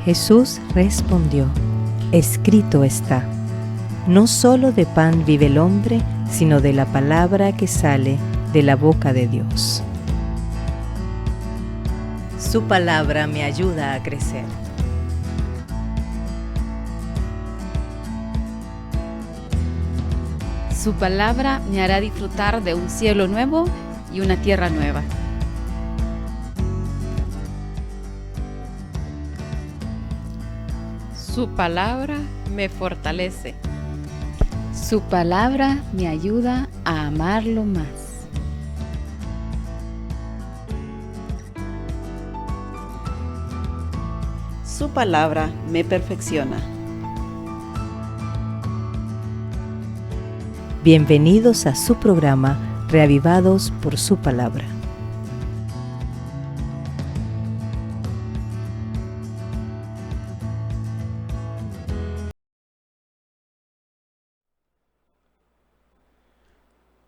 Jesús respondió: escrito está, no solo de pan vive el hombre, sino de la palabra que sale de la boca de Dios. Su palabra me ayuda a crecer. Su palabra me hará disfrutar de un cielo nuevo y una tierra nueva. Su palabra me fortalece. Su palabra me ayuda a amarlo más. Su palabra me perfecciona. Bienvenidos a su programa Reavivados por su palabra.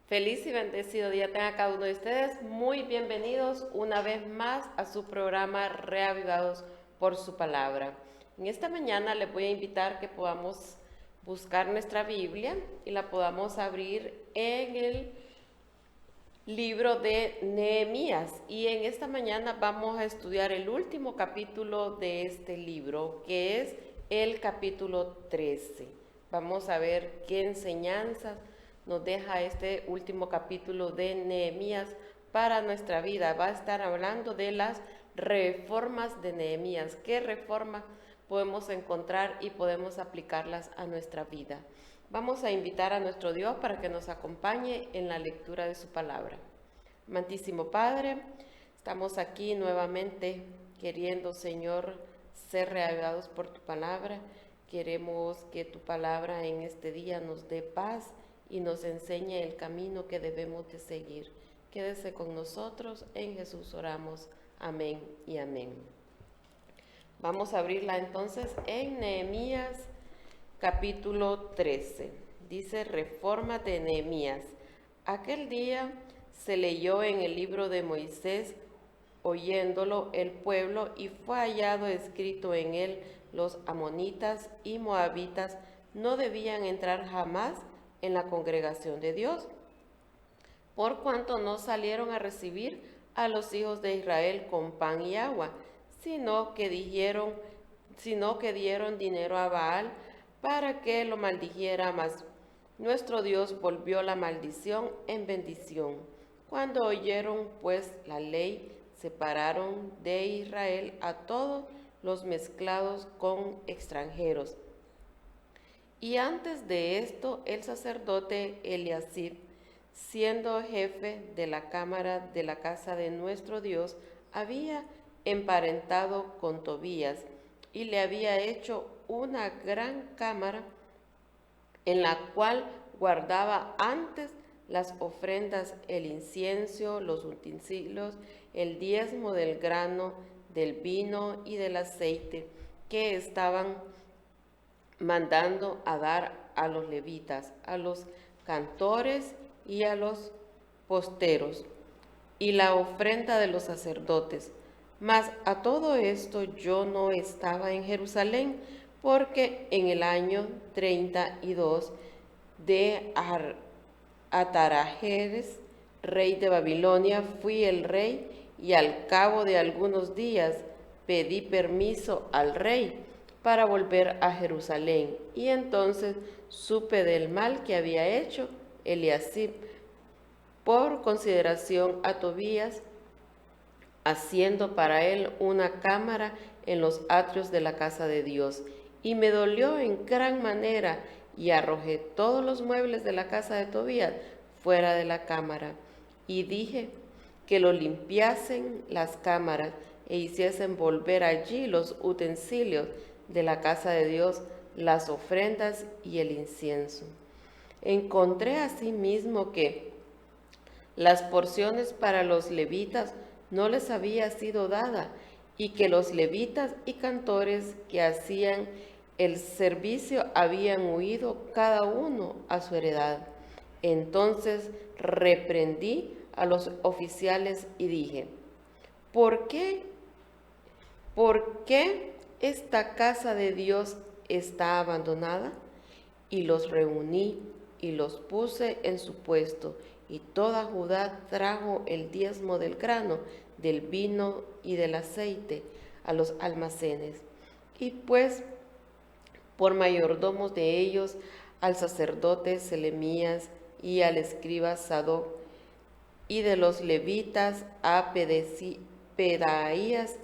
Feliz y bendecido día tenga cada uno de ustedes. Muy bienvenidos una vez más a su programa Reavivados por su palabra. En esta mañana les voy a invitar que podamos buscar nuestra Biblia y la podamos abrir en el libro de Nehemías. Y en esta mañana vamos a estudiar el último capítulo de este libro, que es el capítulo 13. Vamos a ver qué enseñanzas nos deja este último capítulo de Nehemías para nuestra vida. Va a estar hablando de las reformas de Nehemías. ¿Qué reformas podemos encontrar y podemos aplicarlas a nuestra vida? Vamos a invitar a nuestro Dios para que nos acompañe en la lectura de su palabra. Amantísimo Padre, estamos aquí nuevamente queriendo, Señor, ser reavivados por tu palabra. Queremos que tu palabra en este día nos dé paz y nos enseñe el camino que debemos de seguir. Quédese con nosotros, en Jesús oramos. Amén y amén. Vamos a abrirla entonces en Nehemías capítulo 13. Dice: reforma de Nehemías. Aquel día se leyó en el libro de Moisés, oyéndolo el pueblo, y fue hallado escrito en él: los amonitas y moabitas no debían entrar jamás en la congregación de Dios, por cuanto no salieron a recibir a los hijos de Israel con pan y agua, sino que dieron dinero a Baal para que lo maldijera, mas nuestro Dios volvió la maldición en bendición. Cuando oyeron pues la ley, separaron de Israel a todos los mezclados con extranjeros. Y antes de esto, el sacerdote Eliasib, siendo jefe de la cámara de la casa de nuestro Dios, había emparentado con Tobías y le había hecho una gran cámara en la cual guardaba antes las ofrendas, el incienso, los utensilios, el diezmo del grano, del vino y del aceite que estaban mandando a dar a los levitas, a los cantores y a los posteros, y la ofrenda de los sacerdotes. Mas a todo esto yo no estaba en Jerusalén, porque en el año 32 de Atarajeres, rey de Babilonia, fui el rey, y al cabo de algunos días pedí permiso al rey para volver a Jerusalén. Y entonces supe del mal que había hecho Eliasib por consideración a Tobías, haciendo para él una cámara en los atrios de la casa de Dios. Y me dolió en gran manera, y arrojé todos los muebles de la casa de Tobías fuera de la cámara. Y dije que lo limpiasen las cámaras e hiciesen volver allí los utensilios de la casa de Dios, las ofrendas y el incienso. Encontré asimismo que las porciones para los levitas no les había sido dada, y que los levitas y cantores que hacían el servicio habían huido cada uno a su heredad. Entonces reprendí a los oficiales y dije: ¿Por qué esta casa de Dios está abandonada. Y los reuní y los puse en su puesto, y toda Judá trajo el diezmo del grano, del vino y del aceite a los almacenes. Y pues por mayordomos de ellos al sacerdote Selemías y al escriba Sadoc, y de los levitas a Pedaías,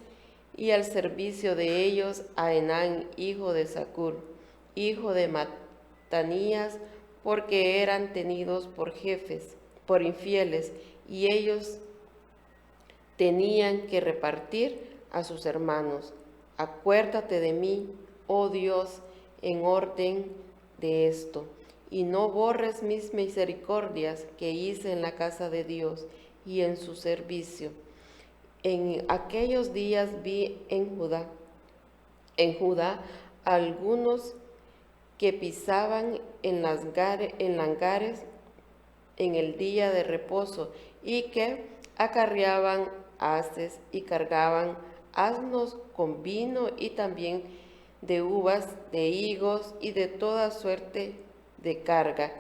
y al servicio de ellos a Enán, hijo de Zacur, hijo de Matanías, porque eran tenidos por jefes, por infieles, y ellos tenían que repartir a sus hermanos. Acuérdate de mí, oh Dios, en orden de esto, y no borres mis misericordias que hice en la casa de Dios y en su servicio. En aquellos días vi en Judá algunos que pisaban en langares en el día de reposo, y que acarreaban haces y cargaban asnos con vino y también de uvas, de higos y de toda suerte de carga,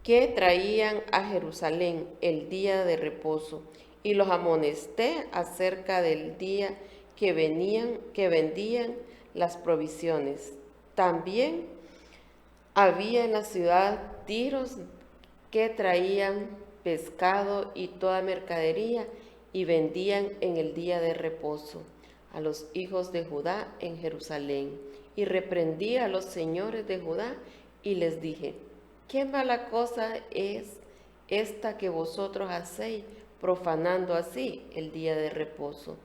que traían a Jerusalén el día de reposo, y los amonesté acerca del día que vendían las provisiones. También había en la ciudad tiros que traían pescado y toda mercadería, y vendían en el día de reposo a los hijos de Judá en Jerusalén. Y reprendí a los señores de Judá y les dije: ¿qué mala cosa es esta que vosotros hacéis, profanando así el día de reposo?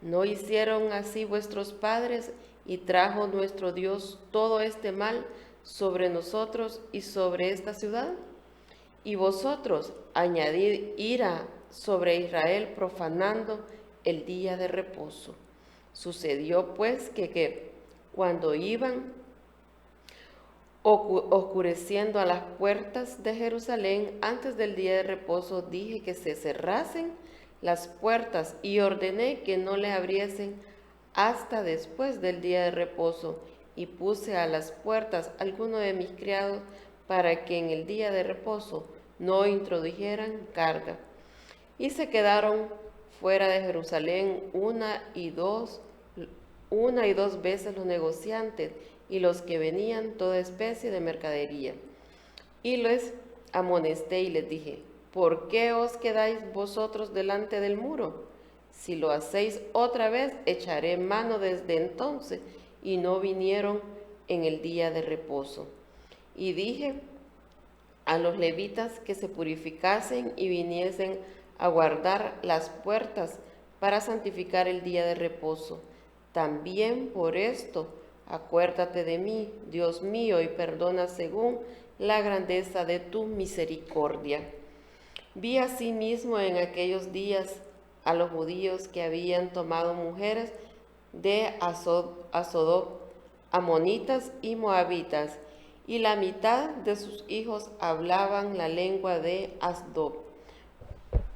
¿No hicieron así vuestros padres, y trajo nuestro Dios todo este mal sobre nosotros y sobre esta ciudad? Y vosotros añadid ira sobre Israel, profanando el día de reposo. Sucedió pues que cuando iban oscureciendo a las puertas de Jerusalén antes del día de reposo, dije que se cerrasen las puertas, y ordené que no le abriesen hasta después del día de reposo, y puse a las puertas algunos de mis criados para que en el día de reposo no introdujeran carga. Y se quedaron fuera de Jerusalén una y dos veces los negociantes y los que venían toda especie de mercadería. Y les amonesté y les dije: ¿por qué os quedáis vosotros delante del muro? Si lo hacéis otra vez, echaré mano desde entonces. Y no vinieron en el día de reposo. Y dije a los levitas que se purificasen y viniesen a guardar las puertas para santificar el día de reposo. También por esto, acuérdate de mí, Dios mío, y perdona según la grandeza de tu misericordia. Vi asimismo en aquellos días a los judíos que habían tomado mujeres de Asodod, amonitas y moabitas, y la mitad de sus hijos hablaban la lengua de Asdod,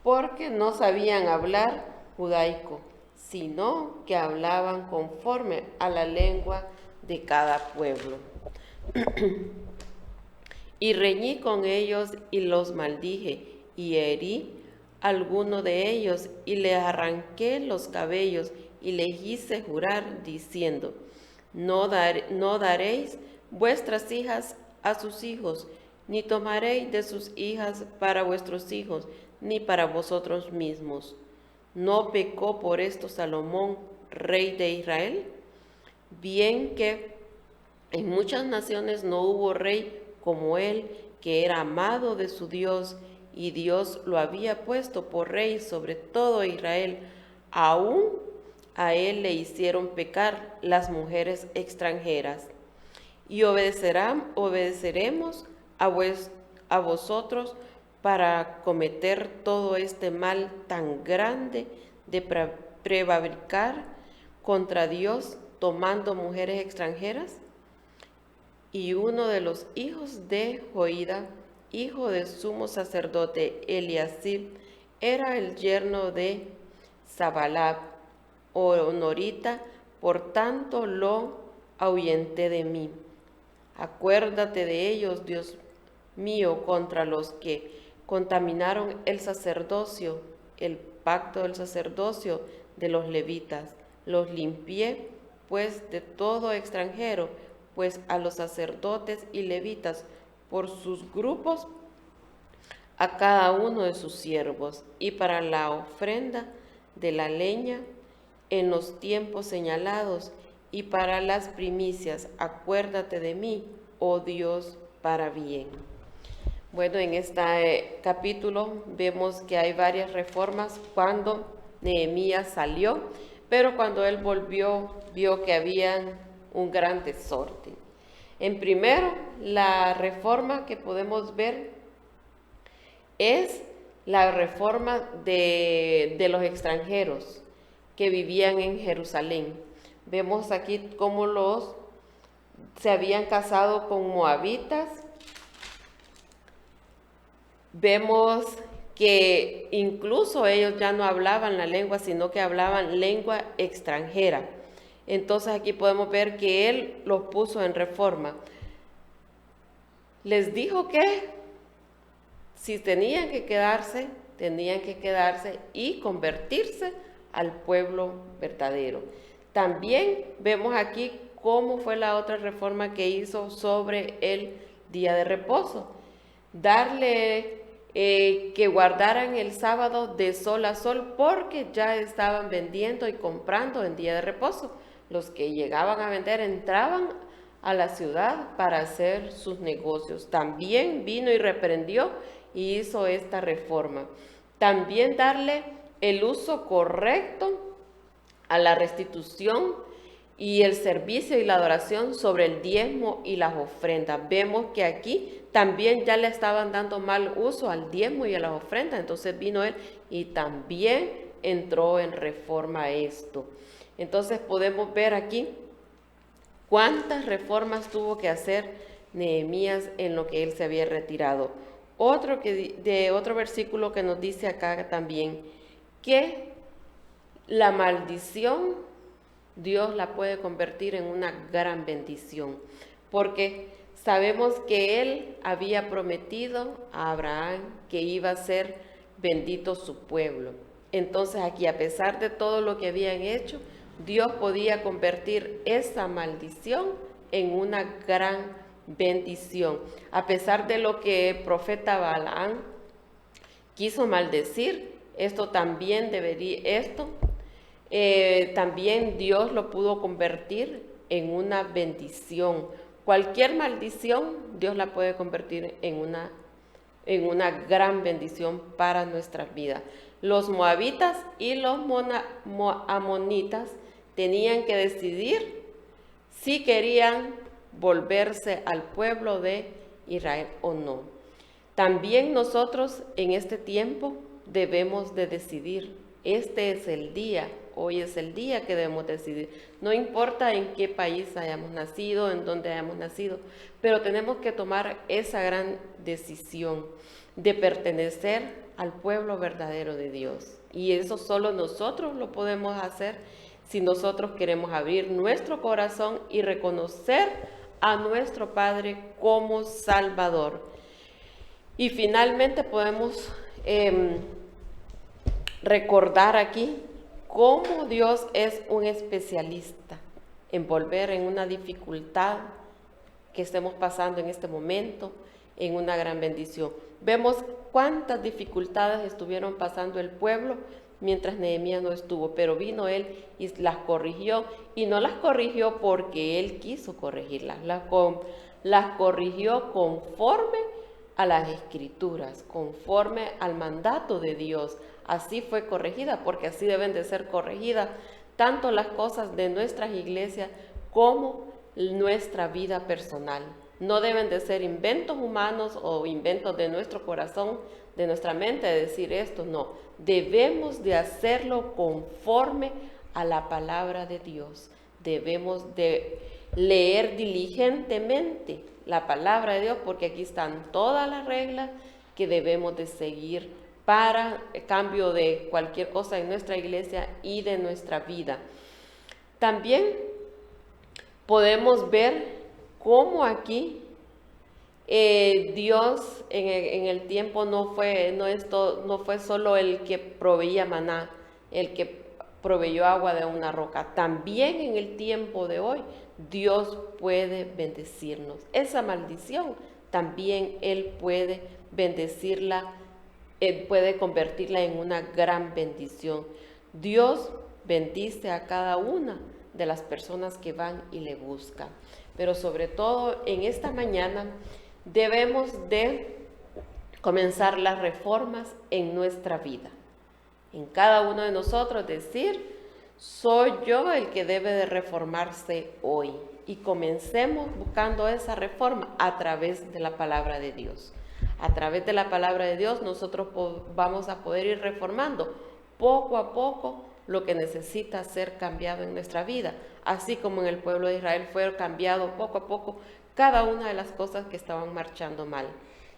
porque no sabían hablar judaico, sino que hablaban conforme a la lengua de cada pueblo. Y reñí con ellos y los maldije, y herí a alguno de ellos, y les arranqué los cabellos, y les hice jurar, diciendo: no daréis vuestras hijas a sus hijos, ni tomaréis de sus hijas para vuestros hijos, ni para vosotros mismos. ¿No pecó por esto Salomón, rey de Israel? Bien que en muchas naciones no hubo rey como él, que era amado de su Dios, y Dios lo había puesto por rey sobre todo Israel. Aún a él le hicieron pecar las mujeres extranjeras. Y obedeceremos a vosotros para cometer todo este mal tan grande de prevaricar contra Dios tomando mujeres extranjeras. Y uno de los hijos de Joiada, hijo del sumo sacerdote Eliasib, era el yerno de Zabalab, honorita, por tanto lo ahuyenté de mí. Acuérdate de ellos, Dios mío, contra los que contaminaron el sacerdocio, el pacto del sacerdocio de los levitas. Los limpié, pues, de todo extranjero, pues a los sacerdotes y levitas, por sus grupos, a cada uno de sus siervos, y para la ofrenda de la leña en los tiempos señalados, y para las primicias, acuérdate de mí, oh Dios, para bien. Bueno, en este capítulo vemos que hay varias reformas cuando Nehemías salió, pero cuando él volvió, vio que había un gran desorden. En primero, la reforma que podemos ver es la reforma de los extranjeros que vivían en Jerusalén. Vemos aquí cómo se habían casado con moabitas. Vemos que incluso ellos ya no hablaban la lengua, sino que hablaban lengua extranjera. Entonces aquí podemos ver que él los puso en reforma. Les dijo que si tenían que quedarse y convertirse al pueblo verdadero. También vemos aquí cómo fue la otra reforma que hizo sobre el día de reposo. Darle que guardaran el sábado de sol a sol, porque ya estaban vendiendo y comprando en día de reposo. Los que llegaban a vender entraban a la ciudad para hacer sus negocios. También vino y reprendió y hizo esta reforma. También darle el uso correcto a la restitución y el servicio y la adoración sobre el diezmo y las ofrendas. Vemos que aquí también ya le estaban dando mal uso al diezmo y a las ofrendas. Entonces vino él y también entró en reforma a esto. Entonces podemos ver aquí cuántas reformas tuvo que hacer Nehemías en lo que él se había retirado. Otro versículo que nos dice acá también que la maldición Dios la puede convertir en una gran bendición, porque sabemos que él había prometido a Abraham que iba a ser bendito su pueblo. Entonces aquí, a pesar de todo lo que habían hecho, Dios podía convertir esa maldición en una gran bendición. A pesar de lo que el profeta Balaam quiso maldecir, también Dios lo pudo convertir en una bendición. Cualquier maldición, Dios la puede convertir en una gran bendición para nuestras vidas. Los moabitas y los amonitas tenían que decidir si querían volverse al pueblo de Israel o no. También nosotros en este tiempo debemos de decidir. Este es el día, hoy es el día que debemos decidir. No importa en qué país hayamos nacido, en dónde hayamos nacido, pero tenemos que tomar esa gran decisión de pertenecer al pueblo verdadero de Dios. Y eso solo nosotros lo podemos hacer si nosotros queremos abrir nuestro corazón y reconocer a nuestro Padre como Salvador. Y finalmente podemos recordar aquí cómo Dios es un especialista en volver en una dificultad que estemos pasando en este momento en una gran bendición. Vemos cuántas dificultades estuvieron pasando el pueblo mientras Nehemías no estuvo, pero vino él y las corrigió, y no las corrigió porque él quiso corregirlas, las corrigió conforme a las escrituras, conforme al mandato de Dios. Así fue corregida, porque así deben de ser corregidas tanto las cosas de nuestras iglesias como nuestra vida personal. No deben de ser inventos humanos o inventos de nuestro corazón, de nuestra mente, de decir esto. No, debemos de hacerlo conforme a la palabra de Dios. Debemos de leer diligentemente la palabra de Dios, porque aquí están todas las reglas que debemos de seguir para cambio de cualquier cosa en nuestra iglesia y de nuestra vida. También podemos ver cómo aquí Dios en el tiempo no fue solo el que proveía maná, el que proveyó agua de una roca. También en el tiempo de hoy Dios puede bendecirnos. Esa maldición también Él puede bendecirla, Él puede convertirla en una gran bendición. Dios bendice a cada una de las personas que van y le buscan. Pero sobre todo en esta mañana debemos de comenzar las reformas en nuestra vida. En cada uno de nosotros decir, soy yo el que debe de reformarse hoy. Y comencemos buscando esa reforma a través de la palabra de Dios. A través de la palabra de Dios nosotros vamos a poder ir reformando poco a poco lo que necesita ser cambiado en nuestra vida. Así como en el pueblo de Israel fue cambiado poco a poco cada una de las cosas que estaban marchando mal.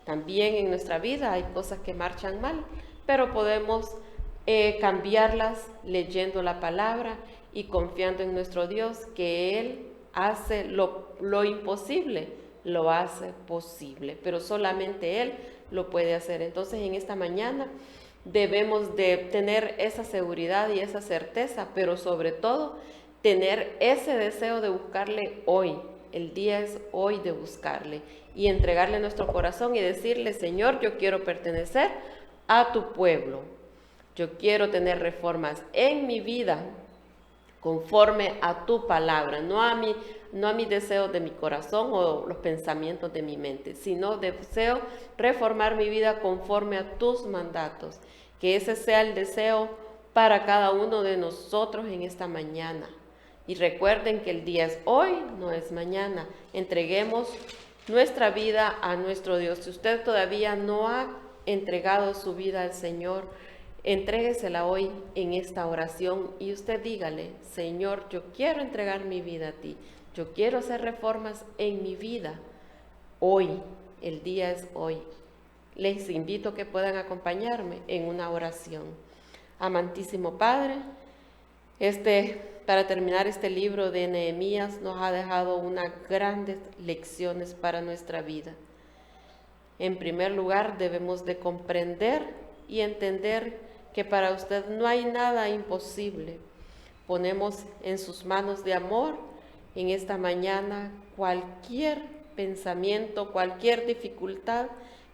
También en nuestra vida hay cosas que marchan mal, pero podemos cambiarlas leyendo la palabra y confiando en nuestro Dios, que Él hace lo imposible, lo hace posible, pero solamente Él lo puede hacer. Entonces en esta mañana debemos de tener esa seguridad y esa certeza, pero sobre todo tener ese deseo de buscarle hoy. El día es hoy de buscarle y entregarle nuestro corazón y decirle, Señor, yo quiero pertenecer a tu pueblo. Yo quiero tener reformas en mi vida conforme a tu palabra, no a mis deseos de mi corazón o los pensamientos de mi mente, sino deseo reformar mi vida conforme a tus mandatos. Que ese sea el deseo para cada uno de nosotros en esta mañana. Y recuerden que el día es hoy, no es mañana. Entreguemos nuestra vida a nuestro Dios. Si usted todavía no ha entregado su vida al Señor, entréguesela hoy en esta oración y usted dígale, Señor, yo quiero entregar mi vida a ti. Yo quiero hacer reformas en mi vida. Hoy, el día es hoy. Les invito a que puedan acompañarme en una oración. Amantísimo Padre, para terminar este libro de Nehemías nos ha dejado unas grandes lecciones para nuestra vida. En primer lugar, debemos de comprender y entender que para usted no hay nada imposible. Ponemos en sus manos de amor en esta mañana cualquier pensamiento, cualquier dificultad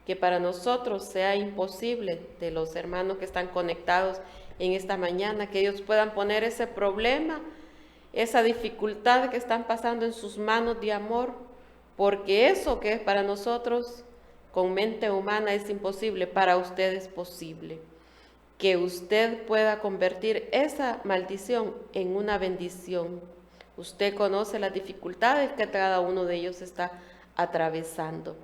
que para nosotros sea imposible, de los hermanos que están conectados en esta mañana, que ellos puedan poner ese problema, esa dificultad que están pasando en sus manos de amor, porque eso que es para nosotros con mente humana es imposible, para usted es posible. Que usted pueda convertir esa maldición en una bendición. Usted conoce las dificultades que cada uno de ellos está atravesando.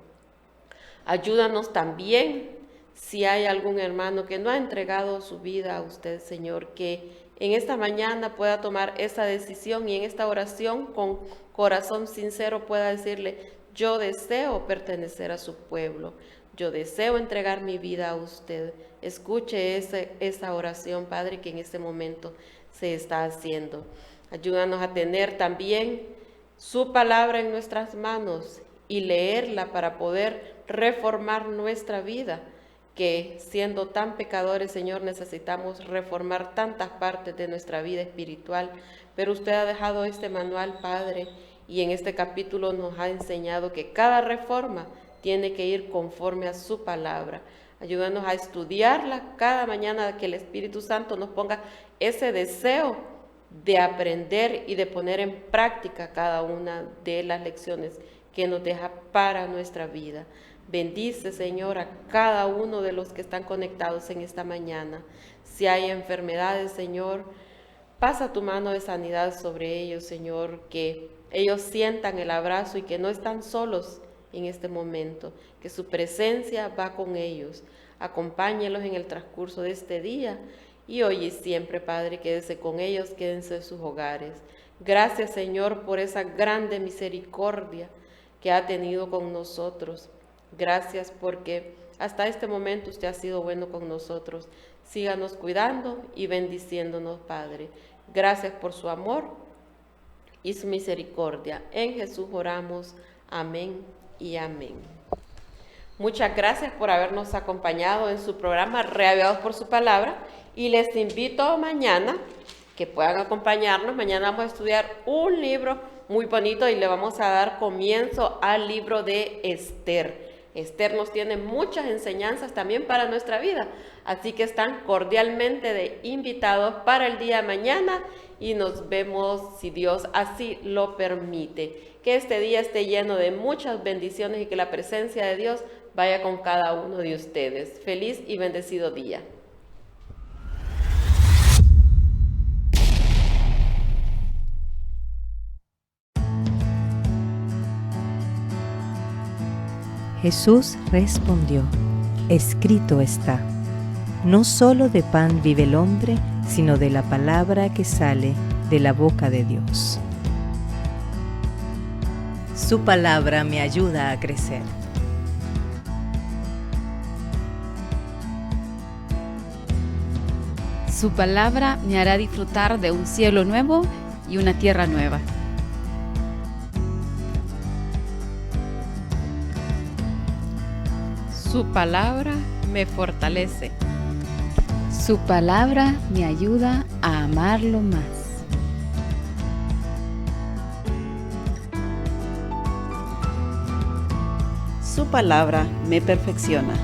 Ayúdanos también, si hay algún hermano que no ha entregado su vida a usted, Señor, que en esta mañana pueda tomar esa decisión y en esta oración con corazón sincero pueda decirle, yo deseo pertenecer a su pueblo, yo deseo entregar mi vida a usted. Escuche esa oración, Padre, que en este momento se está haciendo. Ayúdanos a tener también su palabra en nuestras manos y leerla para poder reformar nuestra vida, que siendo tan pecadores, Señor, necesitamos reformar tantas partes de nuestra vida espiritual, pero usted ha dejado este manual, Padre, y en este capítulo nos ha enseñado que cada reforma tiene que ir conforme a su palabra. Ayúdanos a estudiarla cada mañana, que el Espíritu Santo nos ponga ese deseo de aprender y de poner en práctica cada una de las lecciones que nos deja para nuestra vida. Bendice, Señor, a cada uno de los que están conectados en esta mañana. Si hay enfermedades, Señor, pasa tu mano de sanidad sobre ellos, Señor, que ellos sientan el abrazo y que no están solos en este momento, que su presencia va con ellos. Acompáñelos en el transcurso de este día y hoy y siempre, Padre, quédese con ellos, quédense en sus hogares. Gracias, Señor, por esa grande misericordia que ha tenido con nosotros. Gracias porque Hasta este momento usted ha sido bueno con nosotros. Síganos cuidando y bendiciéndonos, Padre. Gracias por su amor y su misericordia. En Jesús oramos. Amén y amén. Muchas gracias por habernos acompañado en su programa Reavivados por su Palabra. Y les invito mañana que puedan acompañarnos. Mañana vamos a estudiar un libro muy bonito y le vamos a dar comienzo al libro de Esther. Esther nos tiene muchas enseñanzas también para nuestra vida, así que están cordialmente invitados para el día de mañana y nos vemos si Dios así lo permite. Que este día esté lleno de muchas bendiciones y que la presencia de Dios vaya con cada uno de ustedes. Feliz y bendecido día. Jesús respondió, escrito está, no solo de pan vive el hombre, sino de la palabra que sale de la boca de Dios. Su palabra me ayuda a crecer. Su palabra me hará disfrutar de un cielo nuevo y una tierra nueva. Su palabra me fortalece. Su palabra me ayuda a amarlo más. Su palabra me perfecciona.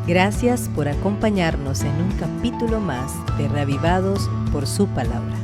Gracias por acompañarnos en un capítulo más de Reavivados por su Palabra.